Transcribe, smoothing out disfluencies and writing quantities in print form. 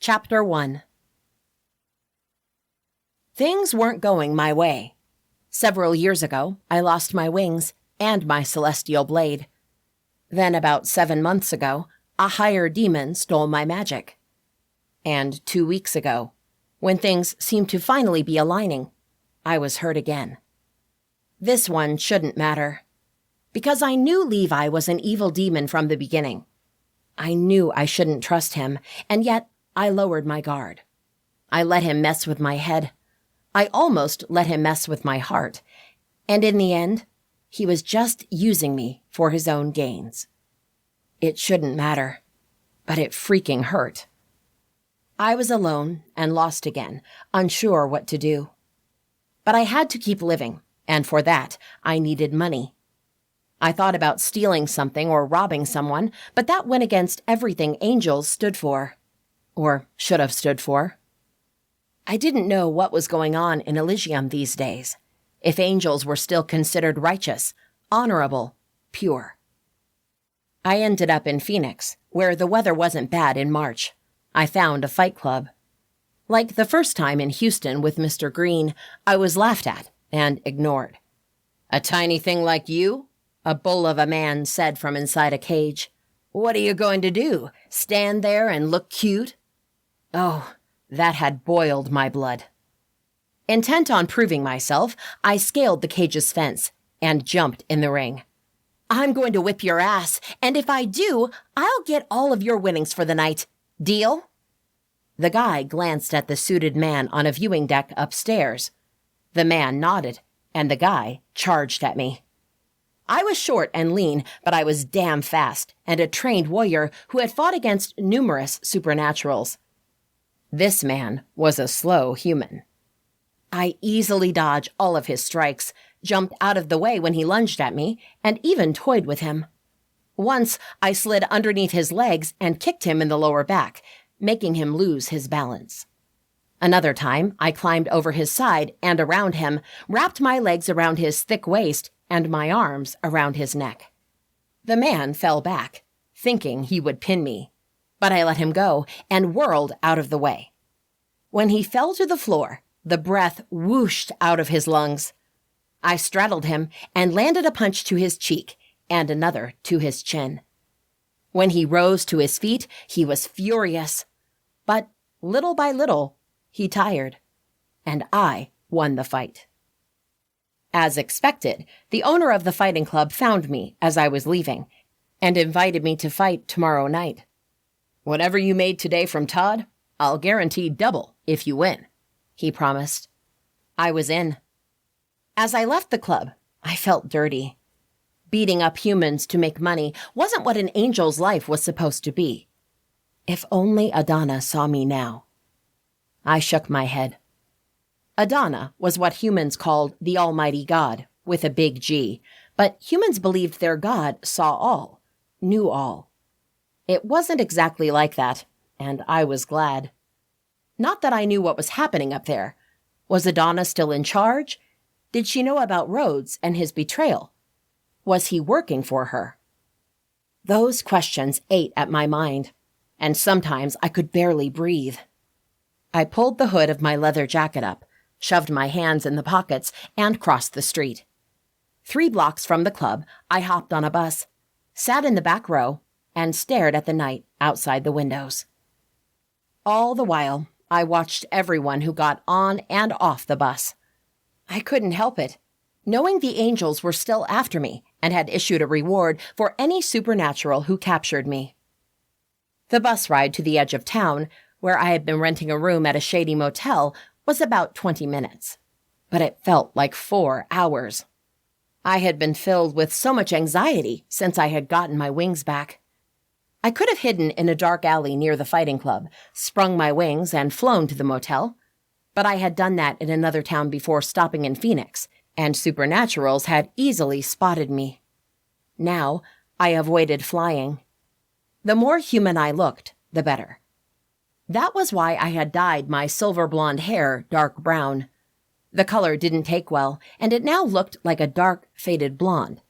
Chapter 1. Things weren't going my way. Several years ago, I lost my wings and my celestial blade. Then about 7 months ago, a higher demon stole my magic. And 2 weeks ago, when things seemed to finally be aligning, I was hurt again. This one shouldn't matter, because I knew Levi was an evil demon from the beginning. I knew I shouldn't trust him, and yet I lowered my guard. I let him mess with my head. I almost let him mess with my heart. And in the end, he was just using me for his own gains. It shouldn't matter, but it freaking hurt. I was alone and lost again, unsure what to do. But I had to keep living, and for that, I needed money. I thought about stealing something or robbing someone, but that went against everything angels stood for. Or should have stood for. I didn't know what was going on in Elysium these days, if angels were still considered righteous, honorable, pure. I ended up in Phoenix, where the weather wasn't bad in March. I found a fight club. Like the first time in Houston with Mr. Green, I was laughed at and ignored. "A tiny thing like you?" a bull of a man said from inside a cage. "What are you going to do? Stand there and look cute?" Oh, that had boiled my blood. Intent on proving myself, I scaled the cage's fence and jumped in the ring. "I'm going to whip your ass, and if I do, I'll get all of your winnings for the night. Deal?" The guy glanced at the suited man on a viewing deck upstairs. The man nodded, and the guy charged at me. I was short and lean, but I was damn fast, and a trained warrior who had fought against numerous supernaturals. This man was a slow human. I easily dodged all of his strikes, jumped out of the way when he lunged at me, and even toyed with him. Once, I slid underneath his legs and kicked him in the lower back, making him lose his balance. Another time, I climbed over his side and around him, wrapped my legs around his thick waist and my arms around his neck. The man fell back, thinking he would pin me, but I let him go and whirled out of the way. When he fell to the floor, the breath whooshed out of his lungs. I straddled him and landed a punch to his cheek and another to his chin. When he rose to his feet, he was furious. But little by little, he tired, and I won the fight. As expected, the owner of the fighting club found me as I was leaving and invited me to fight tomorrow night. "Whatever you made today from Todd, I'll guarantee double if you win," he promised. I was in. As I left the club, I felt dirty. Beating up humans to make money wasn't what an angel's life was supposed to be. If only Adana saw me now. I shook my head. Adana was what humans called the Almighty God, with a big G, but humans believed their God saw all, knew all. It wasn't exactly like that, and I was glad. Not that I knew what was happening up there. Was Adana still in charge? Did she know about Rhodes and his betrayal? Was he working for her? Those questions ate at my mind, and sometimes I could barely breathe. I pulled the hood of my leather jacket up, shoved my hands in the pockets, and crossed the street. 3 blocks from the club, I hopped on a bus, sat in the back row, and stared at the night outside the windows. All the while, I watched everyone who got on and off the bus. I couldn't help it, knowing the angels were still after me and had issued a reward for any supernatural who captured me. The bus ride to the edge of town, where I had been renting a room at a shady motel, was about 20 minutes, but it felt like 4 hours. I had been filled with so much anxiety since I had gotten my wings back. I could have hidden in a dark alley near the fighting club, sprung my wings, and flown to the motel, but I had done that in another town before stopping in Phoenix, and supernaturals had easily spotted me. Now, I avoided flying. The more human I looked, the better. That was why I had dyed my silver blonde hair dark brown. The color didn't take well, and it now looked like a dark, faded blonde.